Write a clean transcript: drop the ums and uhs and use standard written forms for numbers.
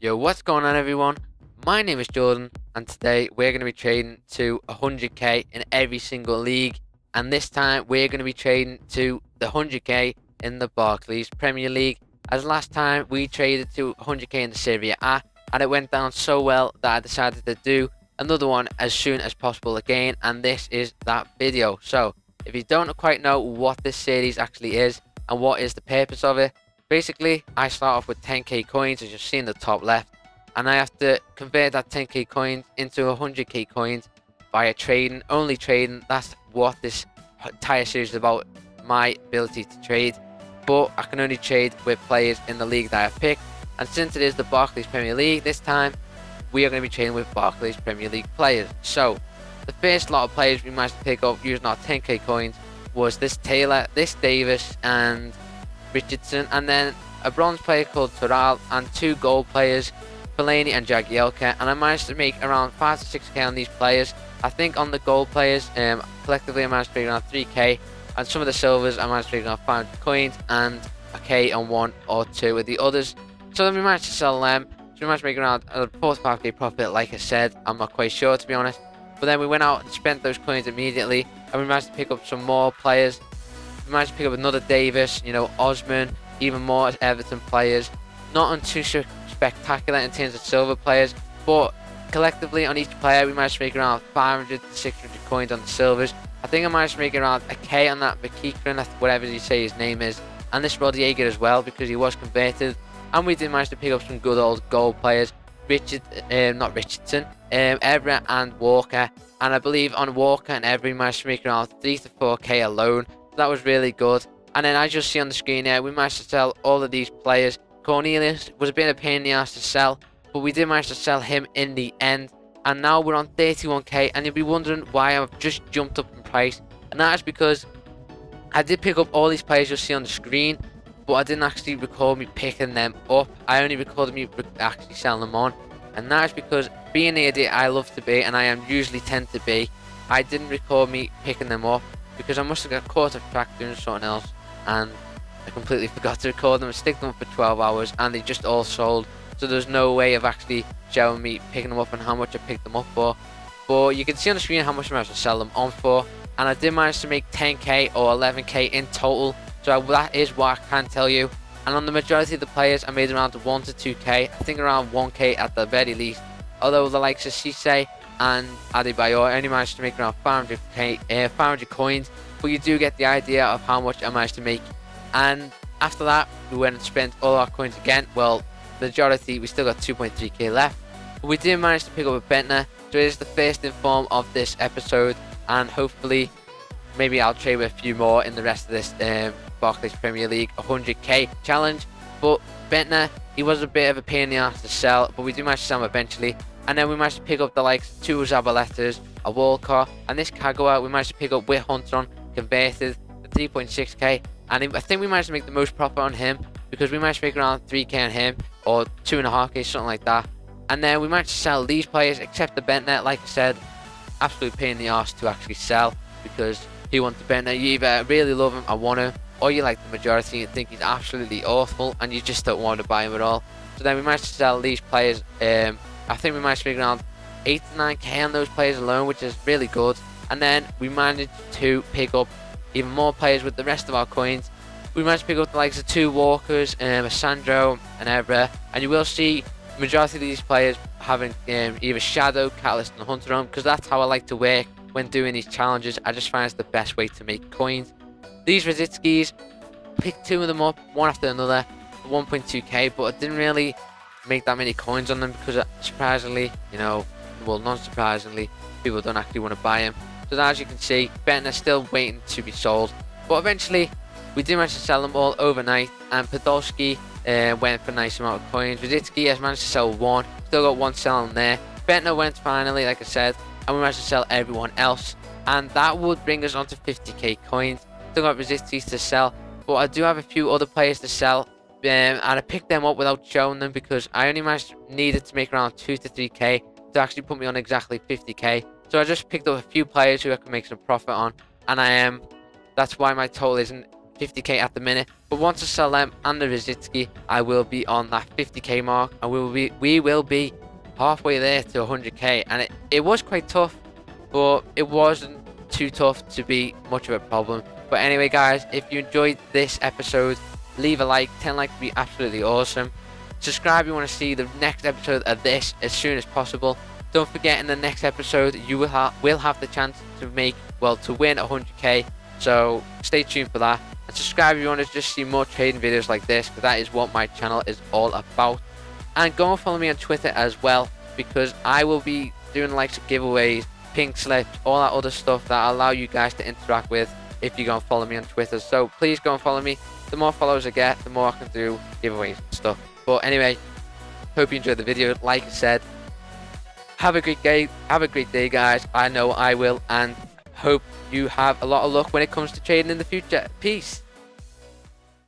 Yo, what's going on, everyone? My name is Jordan, and today we're going to be trading to 100k in every single league. And this time we're going to be trading to the 100k in the Barclays Premier League. As last time we traded to 100k in the Serie A, and it went down so well that I decided to do another one as soon as possible again. And this is that video. So if you don't quite know what this series actually is and what is the purpose of it, basically, I start off with 10k coins, as you see in the top left, and I have to convert that 10k coins into 100k coins via trading, only trading. That's what this entire series is about, my ability to trade. But I can only trade with players in the league that I've picked, and since it is the Barclays Premier League, this time we are going to be trading with Barclays Premier League players. So, the first lot of players we managed to pick up using our 10k coins was this Taylor, this Davis, and Richardson, and then a bronze player called Toral, and two gold players, Fellaini and Jagielka. And I managed to make around 5 to 6k on these players. I think on the gold players, collectively I managed to make around 3k, and some of the silvers I managed to make around 500 coins and a k on one or two of the others. So then we managed to sell them, so we managed to make around a 4 to 5k profit. Like I said, I'm not quite sure, to be honest, but then we went out and spent those coins immediately, and we managed to pick up some more players. We managed to pick up another Davis, Osman, even more Everton players. Not on too spectacular in terms of silver players, but collectively on each player we managed to make around 500 to 600 coins on the silvers. I think I managed to make around a k on that McKeekran, whatever you say his name is, and this Rodieger as well, because he was converted. And we did manage to pick up some good old gold players, not Richardson, Everett and Walker. And I believe on Walker and Everett we managed to make around 3 to 4k alone. That was really good. And then as you'll see on the screen here, we managed to sell all of these players. Cornelius was a bit of a pain in the ass to sell, but we did manage to sell him in the end. And now we're on 31k, and you'll be wondering why I've just jumped up in price. And that is because I did pick up all these players you'll see on the screen, but I didn't actually record me picking them up. I only recorded me actually selling them on. And that is because, being the idiot I love to be, and I am usually tend to be, I didn't record me picking them up, because I must have got caught off track doing something else, and I completely forgot to record them and stick them up for 12 hours, and they just all sold. So there's no way of actually showing me picking them up and how much I picked them up for. But you can see on the screen how much I managed to sell them on for, and I did manage to make 10k or 11k in total. So that is what I can tell you. And on the majority of the players, I made around 1 to 2k. I think around 1k at the very least. Although the likes of Cisse and Adebayor only managed to make around 500 coins, but you do get the idea of how much I managed to make. And after that, we went and spent all our coins again. Well, the majority, we still got 2.3k left, but we did manage to pick up a Bentner, so it is the first inform of this episode, and hopefully maybe I'll trade with a few more in the rest of this Barclays Premier League 100k challenge. But Bentner, he was a bit of a pain in the ass to sell, but we did manage to sell him eventually. And then we managed to pick up the likes of 2 Zabaletas, a Walcott, and this Kagawa we managed to pick up with Hunter on, converted to 3.6k. And I think we managed to make the most profit on him, because we managed to make around 3k on him, or 2.5k, something like that. And then we managed to sell these players, except the Bentner. Like I said, absolute pain in the arse to actually sell, because he wants the Bentner. You either really love him and want him, or you like the majority and think he's absolutely awful, and you just don't want to buy him at all. So then we managed to sell these players. I think we managed to make around 8 to 9k on those players alone, which is really good. And then we managed to pick up even more players with the rest of our coins. We managed to pick up the likes of 2 Walkers, a Sandro and Evra, and you will see the majority of these players having either Shadow, Catalyst and Hunter on, because that's how I like to work when doing these challenges. I just find it's the best way to make coins. These Rositskis, picked 2 of them up, one after another, for 1.2k, but I didn't really make that many coins on them, because surprisingly, well, non-surprisingly, people don't actually want to buy them. So as you can see, Bentner's still waiting to be sold, but eventually we did manage to sell them all overnight. And Podolski went for a nice amount of coins. Rositsky has managed to sell 1, still got 1 selling there. Bentner went finally, like I said, and we managed to sell everyone else, and that would bring us on to 50k coins. Still got Rositsky to sell, but I do have a few other players to sell. And I picked them up without showing them, because I only needed to make around 2 to 3k to actually put me on exactly 50k. So I just picked up a few players who I can make some profit on, and that's why my total isn't 50k at the minute, but once I sell them and the Rizitsky, I will be on that 50k mark, and we will be halfway there to 100k. And it was quite tough, but it wasn't too tough to be much of a problem. But anyway, guys, if you enjoyed this episode, leave a like. 10 likes would be absolutely awesome. Subscribe if you want to see the next episode of this as soon as possible. Don't forget, in the next episode, you will have the chance to win 100k. So stay tuned for that. And subscribe if you want to just see more trading videos like this, because that is what my channel is all about. And go and follow me on Twitter as well, because I will be doing likes of giveaways, pink slips, all that other stuff that I allow you guys to interact with if you go and follow me on Twitter. So please go and follow me. The more followers I get, the more I can do giveaways and stuff. But anyway, hope you enjoyed the video. Like I said, have a great day, guys. I know I will, and hope you have a lot of luck when it comes to trading in the future. Peace.